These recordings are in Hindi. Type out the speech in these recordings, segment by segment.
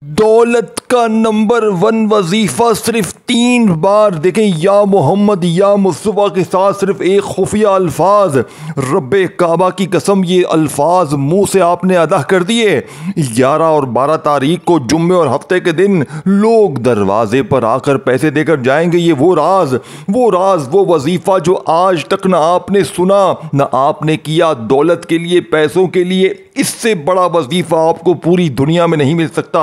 दौलत का नंबर 1 वजीफा सिर्फ 3 बार देखें, या मोहम्मद या मुस्तफ़ा के साथ सिर्फ एक खुफिया अल्फाज, रब्बे काबा की कसम ये अल्फाज मुंह से आपने अदा कर दिए। 11 और 12 तारीख को जुम्मे और हफ्ते के दिन लोग दरवाजे पर आकर पैसे देकर जाएंगे। ये वो राज वो वजीफा जो आज तक ना आपने सुना ना आपने किया। दौलत के लिए, पैसों के लिए इससे बड़ा वजीफा आपको पूरी दुनिया में नहीं मिल सकता।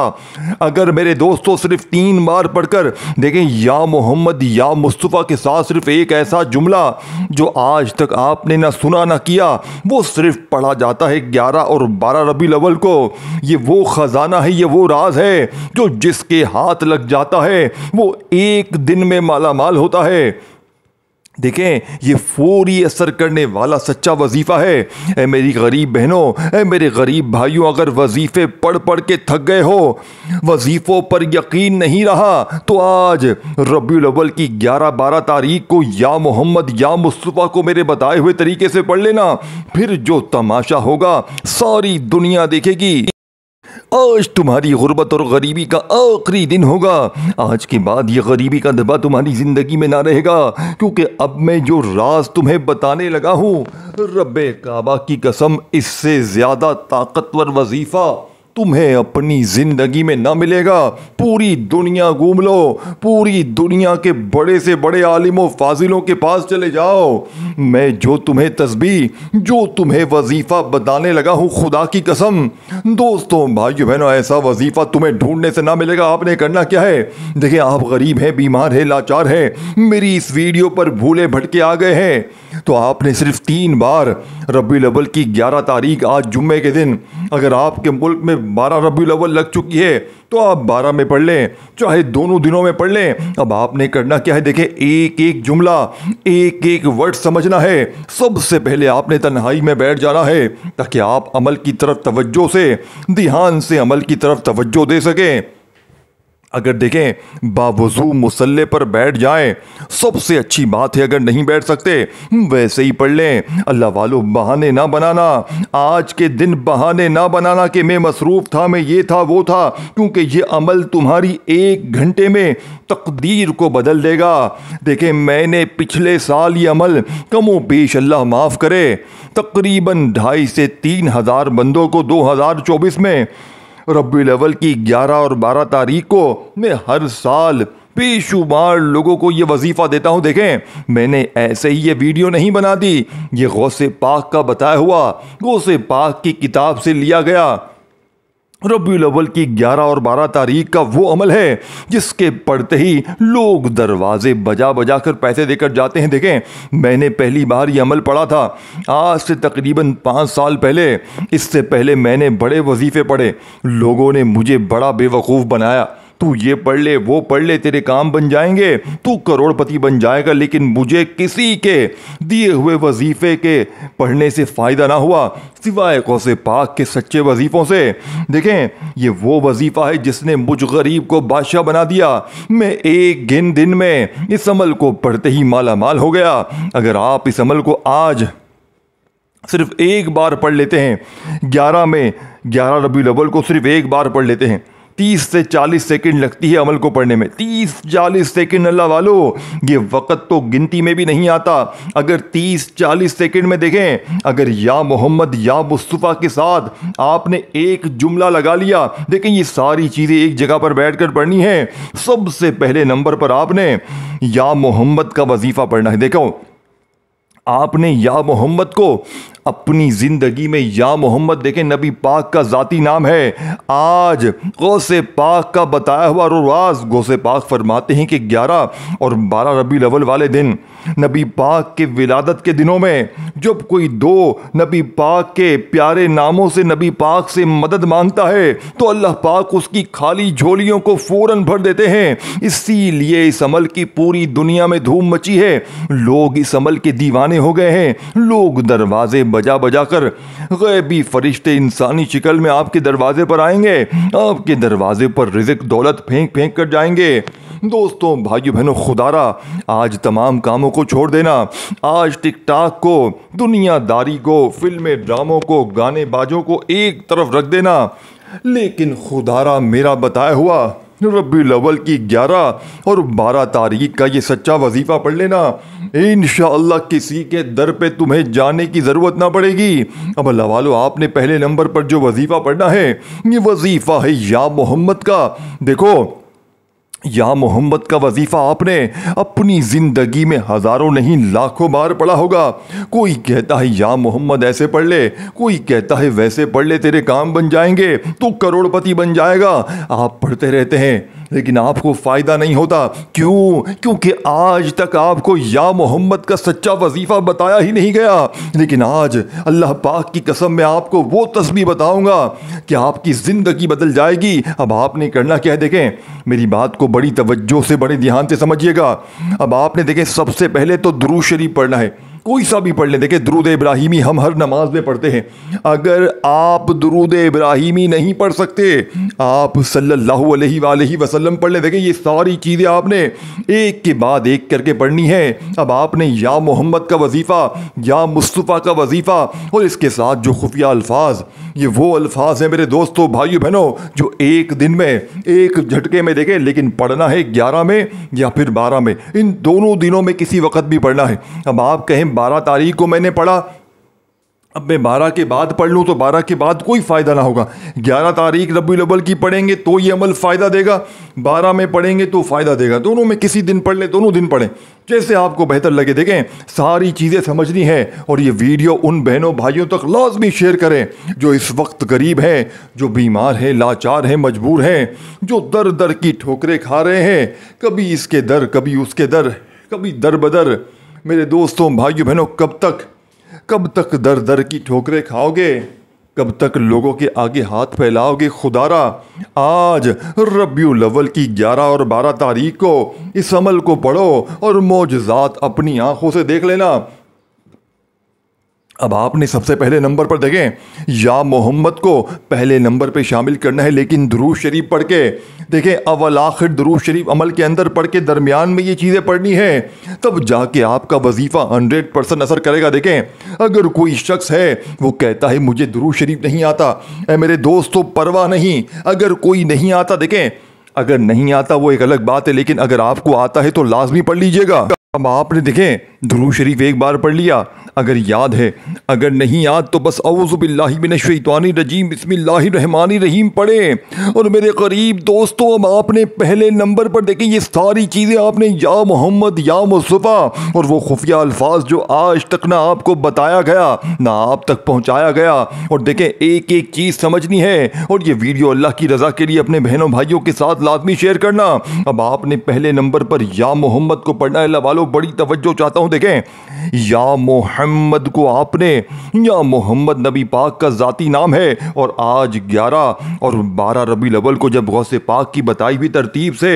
अगर मेरे दोस्तों सिर्फ 3 बार पढ़कर देखें, या मोहम्मद या मुस्तफ़ा के साथ सिर्फ एक ऐसा जुमला जो आज तक आपने ना सुना ना किया, वो सिर्फ पढ़ा जाता है 11 और 12 रबीउल अव्वल को। ये वो खजाना है, ये वो राज है जो जिसके हाथ लग जाता है वो एक दिन में माला माल होता है। देखें, ये फौरी असर करने वाला सच्चा वजीफा है। ए मेरी गरीब बहनों, ए मेरे गरीब भाइयों, अगर वजीफे पढ़ पढ़ के थक गए हो, वजीफों पर यकीन नहीं रहा, तो आज रबीउल अव्वल की 11-12 तारीख को या मोहम्मद या मुस्तफ़ा को मेरे बताए हुए तरीके से पढ़ लेना। फिर जो तमाशा होगा सारी दुनिया देखेगी। आज तुम्हारी गुर्बत और गरीबी का आखिरी दिन होगा। आज के बाद ये गरीबी का दबा तुम्हारी जिंदगी में ना रहेगा, क्योंकि अब मैं जो राज तुम्हें बताने लगा हूँ, रब्बे काबा की कसम, इससे ज्यादा ताकतवर वजीफा तुम्हें अपनी जिंदगी में ना मिलेगा। पूरी दुनिया घूम लो, पूरी दुनिया के बड़े से बड़े आलिमों फाजिलों के पास चले जाओ। मैं जो तुम्हें तस्बीह, जो तुम्हें वजीफा बताने लगा हूं, खुदा की कसम दोस्तों, भाइयों बहनों, ऐसा वजीफा तुम्हें ढूंढने से ना मिलेगा। आपने करना क्या है? देखिए, आप गरीब हैं, बीमार हैं, लाचार हैं, मेरी इस वीडियो पर भूले भटके आ गए हैं, तो आपने सिर्फ 3 बार रबीउल अव्वल की 11 तारीख, आज जुम्मे के दिन, अगर आपके मुल्क में 12 रबीउल अव्वल लग चुकी है तो आप 12 में पढ़ लें, चाहे दोनों दिनों में पढ़ लें। अब आपने करना क्या है? देखें, एक एक जुमला, एक एक वर्ड समझना है। सबसे पहले आपने तन्हाई में बैठ जाना है ताकि आप अमल की तरफ तवज्जो से, ध्यान से अमल की तरफ तवज्जो दे सकें। अगर देखें बावजू मुसल्ले पर बैठ जाएं, सबसे अच्छी बात है। अगर नहीं बैठ सकते वैसे ही पढ़ लें। अल्लाह वालों, बहाने ना बनाना, आज के दिन बहाने ना बनाना कि मैं मसरूफ था, मैं ये था वो था, क्योंकि ये अमल तुम्हारी 1 घंटे में तकदीर को बदल देगा। देखें, मैंने पिछले साल ये अमल कमो बेश, अल्लाह माफ़ करे, तकरीबन 2,500 से 3,000 बंदों को 2024 में रबीउल अव्वल की 11 और 12 तारीख को मैं हर साल बेशुमार लोगों को ये वजीफा देता हूं। देखें, मैंने ऐसे ही ये वीडियो नहीं बना दी, ये गौसे पाक का बताया हुआ, गौसे पाक की किताब से लिया गया। रबीउल अव्वल की 11 और 12 तारीख का वो अमल है जिसके पढ़ते ही लोग दरवाजे बजा बजा कर पैसे देकर जाते हैं। देखें, मैंने पहली बार ये अमल पढ़ा था आज से तकरीबन 5 साल पहले। इससे पहले मैंने बड़े वजीफे पढ़े, लोगों ने मुझे बड़ा बेवकूफ़ बनाया, तू ये पढ़ ले, वो पढ़ ले, तेरे काम बन जाएंगे, तू करोड़पति बन जाएगा। लेकिन मुझे किसी के दिए हुए वजीफे के पढ़ने से फ़ायदा ना हुआ सिवाय गौसे पाक के सच्चे वजीफ़ों से। देखें, ये वो वजीफ़ा है जिसने मुझ गरीब को बादशाह बना दिया। मैं एक दिन में इस अमल को पढ़ते ही माला माल हो गया। अगर आप इस अमल को आज सिर्फ एक बार पढ़ लेते हैं, 11 रबीउल अव्वल को सिर्फ एक बार पढ़ लेते हैं, 30 से 40 सेकंड लगती है अमल को पढ़ने में। 30-40 सेकंड, अल्लाह वालों, ये वक़्त तो गिनती में भी नहीं आता। अगर 30-40 सेकंड में देखें, अगर या मोहम्मद या मुस्तफ़ा के साथ आपने एक जुमला लगा लिया, देखें ये सारी चीज़ें एक जगह पर बैठकर पढ़नी है। सबसे पहले नंबर पर आपने या मोहम्मद का वजीफ़ा पढ़ना है। देखो, आपने या मोहम्मद को अपनी ज़िंदगी में, या मोहम्मद देखें नबी पाक का ज़ाती नाम है। आज गौसे पाक का बताया हुआ राज, गौसे पाक फरमाते हैं कि 11 और 12 रबीउल अव्वल वाले दिन, नबी पाक के विलादत के दिनों में, जब कोई 2 नबी पाक के प्यारे नामों से नबी पाक से मदद मांगता है तो अल्लाह पाक उसकी खाली झोलियों को फ़ौरन भर देते हैं। इसीलिए इस अमल की पूरी दुनिया में धूम मची है। लोग इस अमल के दीवाने हो गए हैं। लोग दरवाजे बजा बजा कर, गैबी फरिश्ते इंसानी शिकल में आपके दरवाजे पर आएंगे, आपके दरवाजे पर रिज़्क दौलत फेंक फेंक कर जाएंगे। दोस्तों, भाइयों बहनों, खुदारा आज तमाम कामों को छोड़ देना। आज टिकटॉक को, दुनियादारी को, फिल्में ड्रामों को, गाने बाजों को एक तरफ रख देना। लेकिन खुदारा मेरा बताया हुआ रब्बीउल अव्वल की 11 और 12 तारीख का ये सच्चा वजीफ़ा पढ़ लेना, इंशाअल्लाह किसी के दर पे तुम्हें जाने की ज़रूरत ना पड़ेगी। अब अल्लाह वालों, आपने पहले नंबर पर जो वजीफ़ा पढ़ना है ये वजीफ़ा है या मोहम्मद का। देखो, या मोहम्मद का वजीफ़ा आपने अपनी ज़िंदगी में हज़ारों नहीं लाखों बार पढ़ा होगा। कोई कहता है या मोहम्मद ऐसे पढ़ ले, कोई कहता है वैसे पढ़ ले, तेरे काम बन जाएंगे, तू करोड़पति बन जाएगा। आप पढ़ते रहते हैं लेकिन आपको फ़ायदा नहीं होता। क्यों? क्योंकि आज तक आपको या मोहम्मद का सच्चा वजीफ़ा बताया ही नहीं गया। लेकिन आज अल्लाह पाक की कसम मैं आपको वो तस्बीह बताऊंगा कि आपकी ज़िंदगी बदल जाएगी। अब आपने करना क्या है, देखें मेरी बात को बड़ी तवज्जो से, बड़े ध्यान से समझिएगा। अब आपने देखें सबसे पहले तो दुरूद शरीफ पढ़ना है, कोई सा भी पढ़ लें। देखिए दुरूद इब्राहिमी हम हर नमाज में पढ़ते हैं। अगर आप दुरूद इब्राहिमी नहीं पढ़ सकते, आप सल्लल्लाहु अलैहि वसल्लम पढ़ लें। देखिए ये सारी चीज़ें आपने एक के बाद एक करके पढ़नी है। अब आपने या मोहम्मद का वजीफ़ा, या मुस्तफ़ा का वजीफ़ा और इसके साथ जो खुफिया अल्फाज, ये वो अल्फाज हैं मेरे दोस्तों, भाइयों बहनों, जो एक दिन में एक झटके में देखें, लेकिन पढ़ना है 11 में या फिर 12 में, इन दोनों दिनों में किसी वक्त भी पढ़ना है। अब आप कहें 12 तारीख को मैंने पढ़ा, अब मैं 12 के बाद पढ़ लूँ तो 12 के बाद कोई फ़ायदा ना होगा। 11 तारीख रब्बीउल अव्वल की पढ़ेंगे तो ये अमल फ़ायदा देगा, 12 में पढ़ेंगे तो फ़ायदा देगा। दोनों में किसी दिन पढ़ लें, दोनों दिन पढ़ें, जैसे आपको बेहतर लगे। देखें सारी चीज़ें समझनी है और ये वीडियो उन बहनों भाइयों तक लाजमी शेयर करें जो इस वक्त गरीब हैं, जो बीमार हैं, लाचार हैं, मजबूर हैं, जो दर दर की ठोकरें खा रहे हैं, कभी इसके दर, कभी उसके दर, कभी दर बदर। मेरे दोस्तों, भाइयों बहनों, कब तक दर दर की ठोकरें खाओगे? कब तक लोगों के आगे हाथ फैलाओगे? खुदारा आज रब्बीउल अव्वल की 11 और 12 तारीख को इस अमल को पढ़ो और मौजज़ात अपनी आंखों से देख लेना। अब आपने सबसे पहले नंबर पर देखें या मोहम्मद को पहले नंबर पे शामिल करना है, लेकिन दुरूद शरीफ पढ़ के देखें। अव्वल आखिर दुरूद शरीफ अमल के अंदर पढ़ के दरमियान में ये चीज़ें पढ़नी है, तब जाके आपका वजीफ़ा 100% असर करेगा। देखें अगर कोई शख्स है वो कहता है मुझे दुरूद शरीफ नहीं आता, मेरे दोस्तों परवाह नहीं, अगर कोई नहीं आता, देखें अगर नहीं आता वो एक अलग बात है, लेकिन अगर आपको आता है तो लाजमी पढ़ लीजिएगा। अब आपने देखें दुरूद शरीफ एक बार पढ़ लिया, अगर याद है, अगर नहीं याद तो बस औज़ु बिल्लाहि मिनश शैतानिर रजीम बिस्मिल्लाहिर रहमानिर रहीम पढ़ें। और मेरे करीब दोस्तों, अब आपने पहले नंबर पर देखें ये सारी चीज़ें आपने या मोहम्मद, या मुस्तफ़ा और वो खुफिया अल्फाज जो आज तक ना आपको बताया गया ना आप तक पहुँचाया गया। और देखें एक एक चीज़ समझनी है और ये वीडियो अल्लाह की रज़ा के लिए अपने बहनों भाइयों के साथ लाजमी शेयर करना। अब आपने पहले नंबर पर या मोहम्मद को पढ़ना है। अल्लाह वालों बड़ी तवज्जो चाहता हूँ, देखें या मोहम्मद को आपने, या मोहम्मद नबी पाक का ज़ाती नाम है और आज 11 और 12 रबीउल अव्वल को जब गौसे पाक की बताई हुई तरतीब से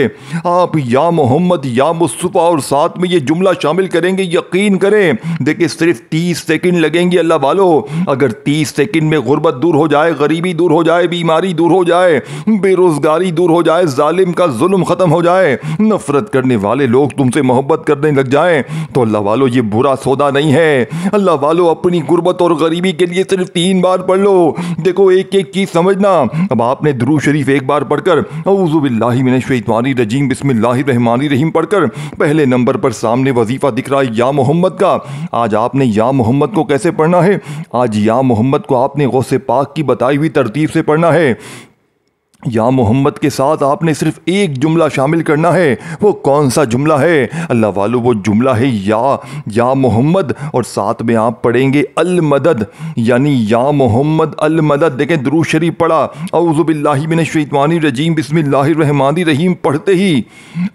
आप या मोहम्मद, या मुस्तफ़ा और साथ में ये जुमला शामिल करेंगे, यकीन करें देखिए सिर्फ 30 सेकंड लगेंगे। अल्लाह वालों अगर 30 सेकंड में गुर्बत दूर हो जाए, गरीबी दूर हो जाए, बीमारी दूर हो जाए, बेरोजगारी दूर हो जाए, जालिम का जुल्म ख़त्म हो जाए, नफरत करने वाले लोग तुमसे मोहब्बत करने लग जाएं, तो अल्लाह वालों ये बुरा सौदा नहीं है। अल्लाह वालों अपनी गुर्बत और गरीबी के लिए सिर्फ 3 बार पढ़ लो। देखो एक एक चीज समझना। अब आपने दुरूद शरीफ एक बार पढ़कर औज़ु बिल्लाहि मिनश शैतानिर रजीम बिस्मिल्लाहिर रहमानिर रहीम पढ़कर पहले नंबर पर सामने वजीफा दिख रहा है या मोहम्मद का। आज आपने या मोहम्मद को कैसे पढ़ना है? आज या मोहम्मद को आपने गौसे पाक की बताई हुई तरतीब से पढ़ना है। या मोहम्मद के साथ आपने सिर्फ एक जुमला शामिल करना है। वो कौन सा जुमला है? अल्लाह वालों वो जुमला है या मोहम्मद और साथ में आप पढ़ेंगे अल मदद, यानी या मोहम्मद अल मदद। देखें दुरूद शरीफ पढ़ा, औज़ु बिल्लाहि मिनश शैतानिर रजीम बिस्मिल्लाहिर रहमानिर रहीम पढ़ते ही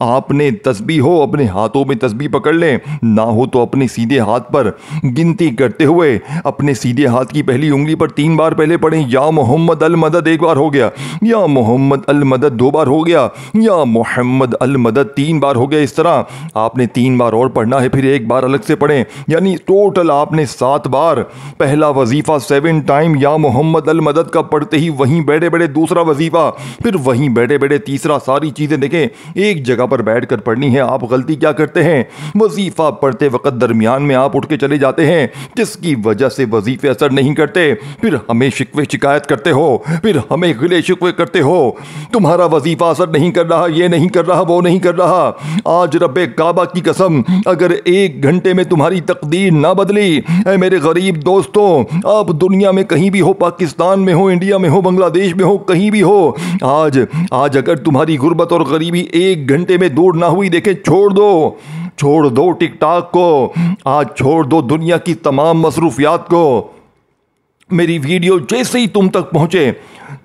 आपने तस्बीह हो अपने हाथों में तस्बीह पकड़ लें, ना हो तो अपने सीधे हाथ पर गिनती करते हुए अपने सीधे हाथ की पहली उंगली पर 3 बार पहले पढ़ें या मोहम्मद अल मदद, एक बार हो गया, या मोहम्मद अल मदद 2 बार हो गया, या मोहम्मद अल मदद 3 बार हो गया। इस तरह आपने 3 बार और पढ़ना है, फिर 1 बार अलग से पढ़ें, यानी टोटल आपने 7 बार पहला वजीफ़ा 7 टाइम या मोहम्मद अल मदद का पढ़ते ही वहीं बैठे बैठे दूसरा वजीफ़ा, फिर वहीं बैठे बैठे तीसरा। सारी चीज़ें देखें एक जगह पर बैठ कर पढ़नी है। आप गलती क्या करते हैं, वजीफ़ा पढ़ते वक्त दरमियान में आप उठ के चले जाते हैं, जिसकी वजह से वजीफ़े असर नहीं करते। फिर हमें शिकवे शिकायत करते हो, फिर हमें गिले शिकवे करते हो, तुम्हारा वजीफ़ा असर नहीं कर रहा, ये नहीं कर रहा, वो नहीं कर रहा। आज रब्बे काबा की कसम, अगर 1 घंटे में तुम्हारी तकदीर ना बदली, ऐ मेरे गरीब दोस्तों, आप दुनिया में कहीं भी हो, पाकिस्तान में हो, इंडिया में हो, बांग्लादेश में हो, कहीं भी हो, आज अगर तुम्हारी गुर्बत और गरीबी 1 घंटे में दूर ना हुई, देखें छोड़ दो टिकटॉक को, आज छोड़ दो दुनिया की तमाम मसरूफियात को। मेरी वीडियो जैसे ही तुम तक पहुंचे,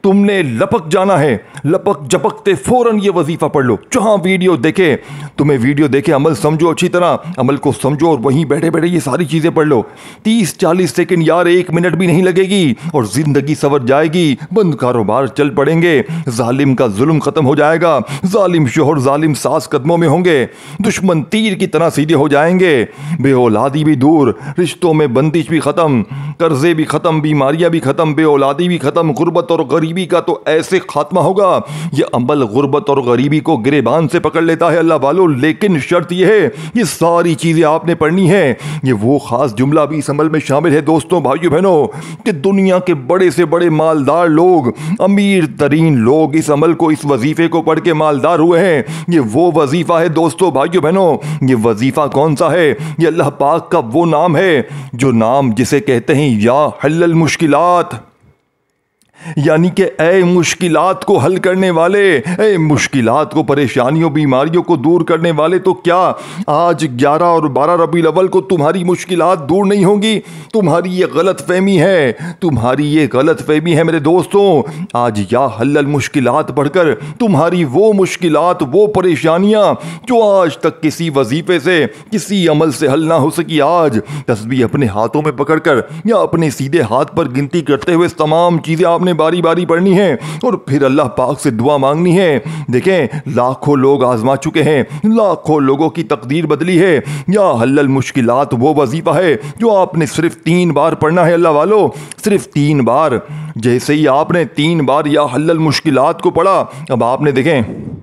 तुमने लपक जाना है, लपक झपकते फौरन ये वजीफा पढ़ लो। जहां वीडियो देखे, तुम्हें वीडियो देखे, अमल समझो, अच्छी तरह अमल को समझो और वहीं बैठे बैठे ये सारी चीजें पढ़ लो। 30-40 सेकंड यार, 1 मिनट भी नहीं लगेगी और जिंदगी सवर जाएगी। बंद कारोबार चल पड़ेंगे, जालिम का जुल्म खत्म हो जाएगा, जालिम शोहर जालिम सास कदमों में होंगे, दुश्मन तीर की तरह सीधे हो जाएंगे, बेऔलादी भी दूर, रिश्तों में बंदिश भी खत्म, कर्जे भी खत्म, बीमारियां भी खत्म, बेऔलादी भी खत्म, गुर्बत और गरीबी का तो ऐसे खात्मा होगा। ये अमल गुर्बत और गरीबी को गिरेबान से पकड़ लेता है अल्लाह वालों, लेकिन शर्त यह है ये सारी चीजें आपने पढ़नी है। ये वो खास जुमला भी इस अमल में शामिल है दोस्तों, भाइयों बहनों, कि दुनिया के बड़े से बड़े मालदार लोग, अमीर तरीन लोग इस अमल को, इस वजीफे को पढ़ के मालदार हुए हैं। ये वो वजीफा है दोस्तों, भाइयों बहनों। ये वजीफा कौन सा है? ये अल्लाह पाक का वो नाम है, जो नाम जिसे कहते हैं या हल्लल मुश्किलात, यानी कि ऐ मुश्किलात को हल करने वाले, ऐ मुश्किलात को, परेशानियों बीमारियों को दूर करने वाले। तो क्या आज 11 और 12 रबीउल अव्वल को तुम्हारी मुश्किलात दूर नहीं होंगी? तुम्हारी ये गलत फहमी है, तुम्हारी ये गलत फहमी है मेरे दोस्तों। आज या हल्लल मुश्किलात पढ़कर तुम्हारी वो मुश्किलात, वो परेशानियां जो आज तक किसी वजीफे से, किसी अमल से हल ना हो सकी, आज तस्बीह अपने हाथों में पकड़कर या अपने सीधे हाथ पर गिनती करते हुए तमाम चीजें आपने बारी बारी पढ़नी है और फिर अल्लाह पाक से दुआ मांगनी है। देखें, लाखों लोग आजमा चुके हैं, लाखों लोगों की तकदीर बदली है। या हल्लल मुश्किलात वो वजीफा है जो आपने सिर्फ 3 बार पढ़ना है अल्लाह वालों, सिर्फ 3 बार। जैसे ही आपने 3 बार या हल्लल मुश्किलात को पढ़ा, अब आपने देखें,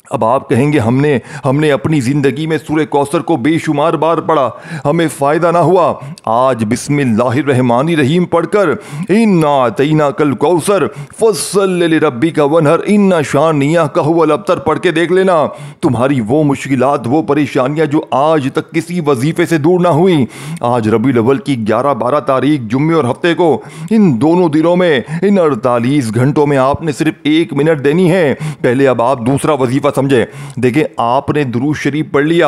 अब आप कहेंगे हमने अपनी ज़िंदगी में सूरह कौसर को बेशुमार बार पढ़ा, हमें फ़ायदा ना हुआ। आज बिस्मिल्लाहिर्रहमानिर्रहीम पढ़कर इन्ना अतैना कल कौसर फस्सल लिरब्बिका वनहर इन्ना शानियाका हुवल अब्तर पढ़ के देख लेना। तुम्हारी वो मुश्किलात, वो परेशानियां जो आज तक किसी वजीफे से दूर ना हुई, आज रबीउल अव्वल की 11-12 तारीख जुम्मे और हफ्ते को, इन दोनों दिनों में, इन 48 घंटों में आपने सिर्फ 1 मिनट देनी है। पहले अब आप दूसरा वजीफा समझे। देखें, आपने दुरूद शरीफ पढ़ लिया,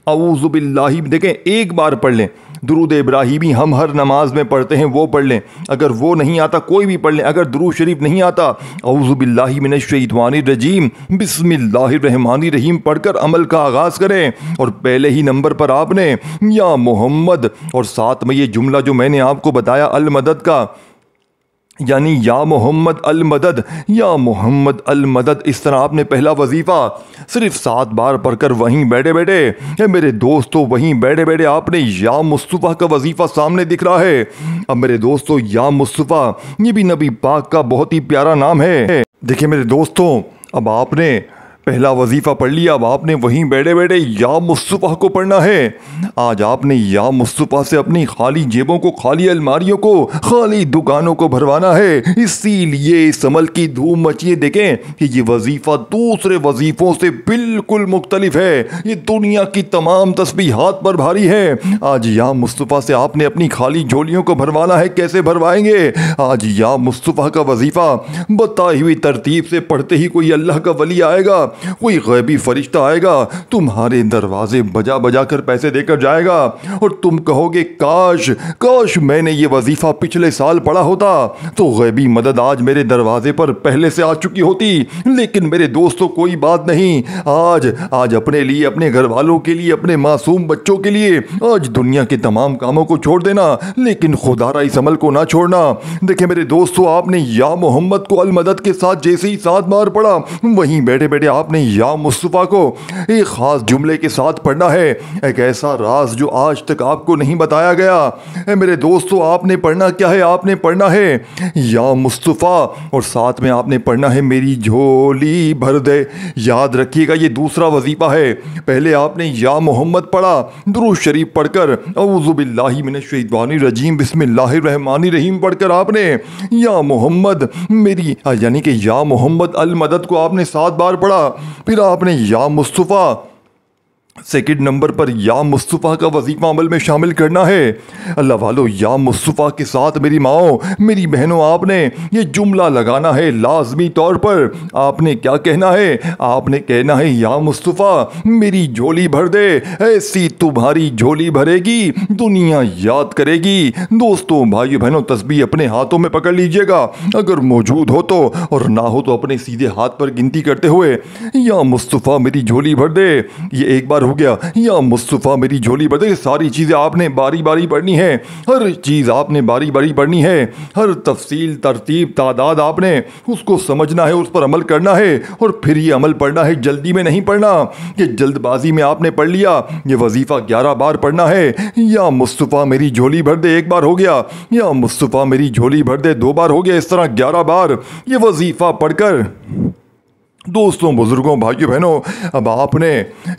औज़ु बिल्लाहि, देखें 1 बार पढ़ लें। दुरूद इब्राहिमी हम हर नमाज में पढ़ते हैं, वो पढ़ लें। अगर वो नहीं आता, कोई भी पढ़ लें। अगर दुरूद शरीफ नहीं आता, औज़ु बिल्लाहि मिनश शैतानिर रजीम बिस्मिल्लाहिर रहमानिर रहीम पढ़कर अमल का आगाज़ करें। और पहले ही नंबर पर आपने या मोहम्मद और साथ में ये जुमला जो मैंने आपको बताया अल मदद का, यानी या मोहम्मद अल मदद, या मोहम्मद अल मदद, इस तरह आपने पहला वजीफ़ा सिर्फ 7 बार पढ़कर वहीं बैठे बैठे, मेरे दोस्तों, वहीं बैठे बैठे आपने या मुस्तफ़ा का वजीफ़ा सामने दिख रहा है। अब मेरे दोस्तों, या मुस्तफ़ा ये भी नबी पाक का बहुत ही प्यारा नाम है। देखिए मेरे दोस्तों, अब आपने पहला वजीफ़ा पढ़ लिया, अब आपने वहीं बैठे बैठे या मुस्तफ़ा को पढ़ना है। आज आपने या मुस्तफ़ा से अपनी खाली जेबों को, खाली अलमारियों को, खाली दुकानों को भरवाना है। इसीलिए इस अमल की धूम मची है। देखें कि ये वजीफ़ा दूसरे वजीफ़ों से बिल्कुल मुख्तलिफ है, ये दुनिया की तमाम तस्बीहात पर भारी है। आज या मुस्तफ़ा से आपने अपनी खाली झोलियों को भरवाना है। कैसे भरवाएंगे? आज या मुस्तफ़ा का वजीफ़ा बताई हुई तरतीब से पढ़ते ही कोई अल्लाह का वली आएगा, कोई गैबी फरिश्ता आएगा, तुम्हारे दरवाजे बजा बजा कर पैसे देकर जाएगा और तुम कहोगे काश काश मैंने ये वजीफा पिछले साल पढ़ा होता तो गैबी मदद आज मेरे दरवाजे पर पहले से आ चुकी होती। लेकिन मेरे दोस्तों कोई बात नहीं, आज अपने लिए, अपने घर वालों के लिए, अपने मासूम बच्चों के लिए आज दुनिया के तमाम कामों को छोड़ देना, लेकिन खुदारा इस अमल को ना छोड़ना। देखिए मेरे दोस्तों, आपने या मोहम्मद को अल मदद के साथ जैसे ही 7 बार पढ़ा, वहीं बैठे बैठे आपने या मुस्तफ़ा को एक खास जुमले के साथ पढ़ना है, एक ऐसा राज जो आज तक आपको नहीं बताया गया। मेरे दोस्तों, आपने पढ़ना क्या है? आपने पढ़ना है या मुस्तफ़ा और साथ में आपने पढ़ना है मेरी झोली भर दे। याद रखिएगा ये दूसरा वजीफा है। पहले आपने या मोहम्मद पढ़ा, दुरूद शरीफ पढ़कर औज़ु बिल्लाहि मिनश शैतानिर रजीम बिस्मिल्लाहिर रहमानिर रहीम पढ़कर आपने या मोहम्मद मेरी यानी कि या मोहम्मद अल मदद को आपने 7 बार पढ़ा। फिर आपने या मुस्तफ़ा सेकंड नंबर पर या मुस्तफ़ा का वजीफा अमल में शामिल करना है। अल्लाह वालों, या मुस्तफ़ा के साथ मेरी माओ, मेरी बहनों, आपने ये जुमला लगाना है लाजमी तौर पर। आपने क्या कहना है? आपने कहना है या मुस्तफ़ा मेरी झोली भर दे, ऐसी तुम्हारी झोली भरेगी दुनिया याद करेगी। दोस्तों, भाइयों बहनों, तस्बीह अपने हाथों में पकड़ लीजिएगा, अगर मौजूद हो तो, और ना हो तो अपने सीधे हाथ पर गिनती करते हुए या मुस्तफ़ा मेरी झोली भर दे। ये एक बार हो गया, या मुस्तफ़ा मेरी झोली भर दे। सारी चीज़ें आपने बारी बारी पढ़नी है, हर चीज़ आपने बारी बारी पढ़नी है, हर तफसील, तरतीब, तादाद आपने उसको समझना है, उस पर अमल करना है। और फिर ये अमल पढ़ना है, जल्दी में नहीं पढ़ना कि जल्दबाजी में आपने पढ़ लिया। ये वजीफ़ा 11 बार पढ़ना है। या मुस्तफ़ा मेरी झोली भर दे, एक बार हो गया। या मुस्तफ़ा मेरी झोली भर दे, 2 बार हो गया। इस तरह 11 बार ये वजीफ़ा पढ़कर दोस्तों, बुजुर्गों, भाइयों बहनों, अब आपने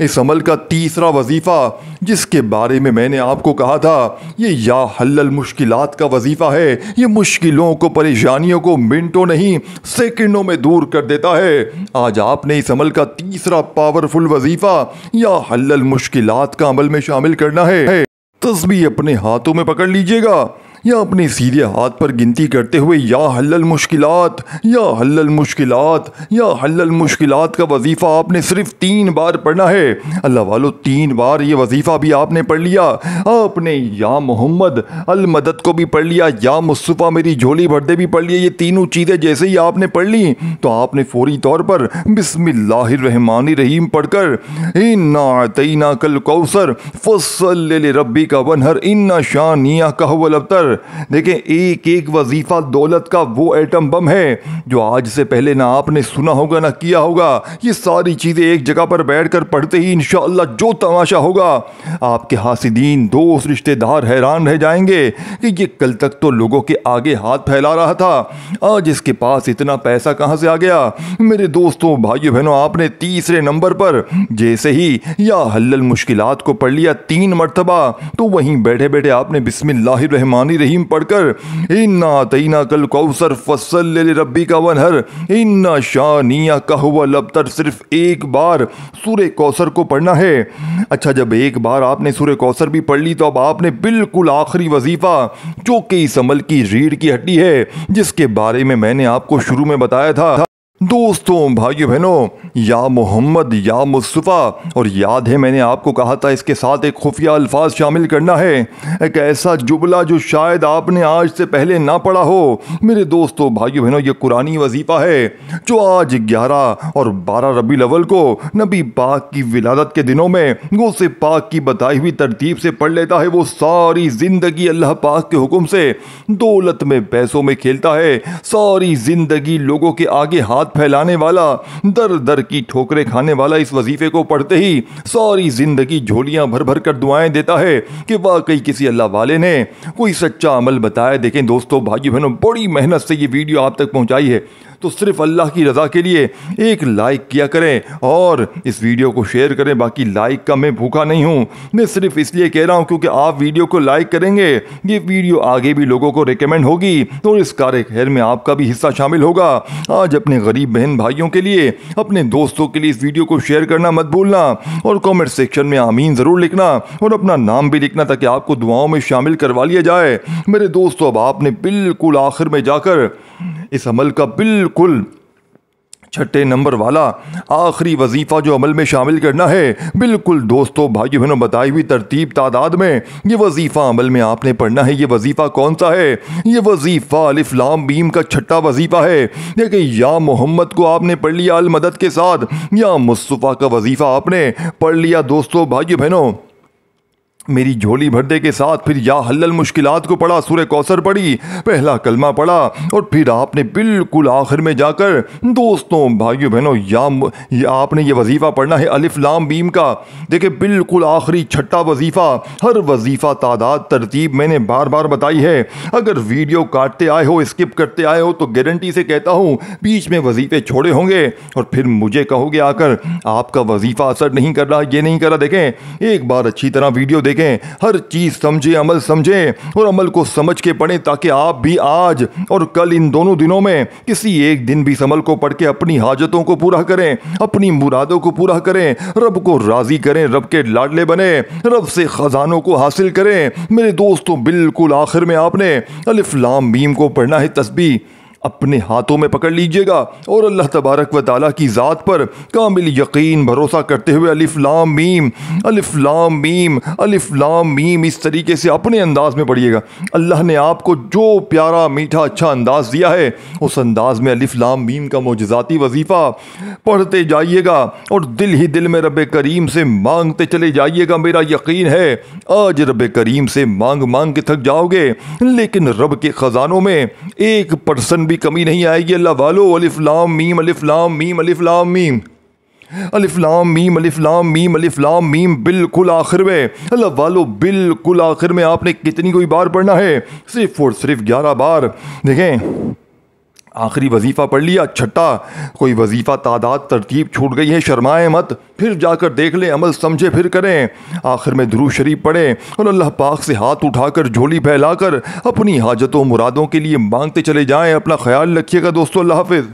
इस अमल का तीसरा वजीफ़ा, जिसके बारे में मैंने आपको कहा था, ये या हल्लल मुश्किलात का वजीफ़ा है। ये मुश्किलों को, परेशानियों को मिनटों नहीं सेकंडों में दूर कर देता है। आज आपने इस अमल का तीसरा पावरफुल वजीफ़ा या हल्लल मुश्किलात का अमल में शामिल करना है। तस्बीह अपने हाथों में पकड़ लीजिएगा या अपने सीधे हाथ पर गिनती करते हुए या हल्लल मुश्किलात, या हल्लल मुश्किलात, या हल्लल मुश्किलात का वजीफ़ा आपने सिर्फ 3 बार पढ़ना है। अल्लाह वालों, 3 बार ये वजीफ़ा भी आपने पढ़ लिया। आपने या मोहम्मद अल मदद को भी पढ़ लिया, या मुस्तफ़ा मेरी झोली भर दे भी पढ़ लिया। ये तीनों चीज़ें जैसे ही आपने पढ़ ली तो आपने फौरी तौर पर बिस्मिल्लाहिर रहमानिर रहीम पढ़कर इन्ना अतैना कल कौसर फस्सल लिरब्बिका वनहर इन्ना शानियाका हुवल अब्तर। देखें, एक एक वजीफा दौलत का वो एटम बम है जो आज से पहले ना आपने सुना होगा ना किया होगा। ये सारी चीजें एक जगह पर बैठकर पढ़ते ही इंशाअल्लाह जो तमाशा होगा, आपके हासिदीन, दोस्त, रिश्तेदार हैरान रह जाएंगे कि ये कल तक तो लोगों के आगे हाथ फैला रहा था, आज इसके पास इतना पैसा कहां से आ गया। मेरे दोस्तों, भाइयों बहनों, आपने तीसरे नंबर पर जैसे ही या हल्लल मुश्किलात को पढ़ लिया 3 मरतबा, तो वहीं बैठे बैठे आपने बिस्मिल्लाहिर रहमानिर रहीम पढ़कर इन्ना अतैना कल कौसर फस्सल लिरब्बिका वनहर इन्ना शानियाका हुवल अब्तर सिर्फ एक बार सूरे कौसर को पढ़ना है। अच्छा, जब एक बार आपने सूरे कौसर भी पढ़ ली तो अब आपने बिल्कुल आखिरी वजीफा, जो कि इस अमल की रीढ़ की हड्डी है, जिसके बारे में मैंने आपको शुरू में बताया था। दोस्तों, भाइयों बहनों, या मोहम्मद, या मुस्तफ़ा, और याद है मैंने आपको कहा था इसके साथ एक खुफिया अल्फाज शामिल करना है, एक ऐसा जुमला जो शायद आपने आज से पहले ना पढ़ा हो। मेरे दोस्तों, भाइयों बहनों, ये कुरानी वजीफ़ा है जो आज 11 और 12 रबीउल अव्वल को नबी पाक की विलादत के दिनों में गौसे पाक की बताई हुई तरतीब से पढ़ लेता है। वो सारी ज़िंदगी अल्लाह पाक के हुक्म से दौलत में, पैसों में खेलता है, सारी ज़िंदगी लोगों के आगे हाथ फैलाने वाला, दर दर की ठोकरें खाने वाला इस वजीफे को पढ़ते ही सारी जिंदगी झोलियां भर भर कर दुआएं देता है कि वाकई किसी अल्लाह वाले ने कोई सच्चा अमल बताया। देखें दोस्तों, भाइयों बहनों, बड़ी मेहनत से ये वीडियो आप तक पहुंचाई है, तो सिर्फ अल्लाह की रज़ा के लिए एक लाइक किया करें और इस वीडियो को शेयर करें। बाकी लाइक का मैं भूखा नहीं हूँ, मैं सिर्फ इसलिए कह रहा हूँ क्योंकि आप वीडियो को लाइक करेंगे, ये वीडियो आगे भी लोगों को रिकमेंड होगी तो इस कार्य खैर में आपका भी हिस्सा शामिल होगा। आज अपने गरीब बहन भाइयों के लिए, अपने दोस्तों के लिए इस वीडियो को शेयर करना मत भूलना और कमेंट सेक्शन में आमीन ज़रूर लिखना और अपना नाम भी लिखना ताकि आपको दुआओं में शामिल करवा लिया जाए। मेरे दोस्तों, अब आपने बिल्कुल आखिर में जाकर इस अमल का बिल्कुल छठे नंबर वाला आखिरी वजीफ़ा जो अमल में शामिल करना है, बिल्कुल दोस्तों भाइयों बहनों बताई हुई तरतीब तादाद में ये वजीफ़ा अमल में आपने पढ़ना है। ये वजीफ़ा कौन सा है? ये वजीफ़ा अलिफ लाम मीम का छठा वजीफ़ा है। देखिए, या मोहम्मद को आपने पढ़ लिया अल मदद के साथ, या मुस्तफ़ा का वजीफ़ा आपने पढ़ लिया दोस्तों भाइयों बहनों मेरी झोली भरने के साथ, फिर या हल्लल मुश्किलात को पढ़ा, सूरह कौसर पढ़ी, पहला कलमा पढ़ा, और फिर आपने बिल्कुल आखिर में जाकर दोस्तों भाइयों बहनों या आपने ये वजीफ़ा पढ़ना है अलिफ लाम मीम का। देखिए, बिल्कुल आखिरी छठा वजीफ़ा। हर वजीफ़ा तादाद तरतीब मैंने बार बार बताई है। अगर वीडियो काटते आए हो, स्किप करते आए हो, तो गारंटी से कहता हूँ बीच में वजीफ़े छोड़े होंगे और फिर मुझे कहोगे आकर आपका वजीफ़ा असर नहीं कर रहा, ये नहीं कर रहा। देखें, एक बार अच्छी तरह वीडियो देखें, हर चीज समझे, अमल समझे और अमल को समझ के पढ़ें, ताकि आप भी आज और कल इन दोनों दिनों में किसी एक दिन भी इस अमल को पढ़ के अपनी हाजतों को पूरा करें, अपनी मुरादों को पूरा करें, रब को राजी करें, रब के लाडले बने, रब से खजानों को हासिल करें। मेरे दोस्तों, बिल्कुल आखिर में आपने अलिफ लाम मीम को पढ़ना है। तस्बीह अपने हाथों में पकड़ लीजिएगा और अल्लाह तबारक व ताला की ज़ात पर कामिल यकीन भरोसा करते हुए अलिफ लाम मीम, अलिफ लाम मीम, अलिफ लाम मीम इस तरीके से अपने अंदाज में पढ़िएगा। अल्लाह ने आपको जो प्यारा मीठा अच्छा अंदाज दिया है, उस अंदाज में अलिफ लाम मीम का मोजज़ाती वजीफ़ा पढ़ते जाइएगा और दिल ही दिल में रब करीम से मांगते चले जाइएगा। मेरा यकीन है आज रब करीम से मांग मांग के थक जाओगे, लेकिन रब के ख़जानों में 1% भी कमी नहीं आएगी। अल्लाह वालो, अलिफ लाम मीम, अलिफ लाम मीम, अलिफ लाम मीम, अलिफ लाम मीम, अलिफ लाम मीम, अलिफ लाम मीम, बिल्कुल आखिर में। अल्लाह वालो, बिल्कुल आखिर में आपने कितनी कोई बार पढ़ना है? सिर्फ और सिर्फ 11 बार। देखें, आखिरी वजीफ़ा पढ़ लिया, छठा कोई वजीफ़ा तादाद तरतीब छूट गई है, शर्माए मत, फिर जाकर देख लें, अमल समझे फिर करें। आखिर में दुरूद शरीफ पढ़ें और अल्लाह पाक से हाथ उठाकर झोली फैलाकर अपनी हाजतों मुरादों के लिए मांगते चले जाएं। अपना ख्याल रखिएगा दोस्तों, अल्लाह हाफिज़।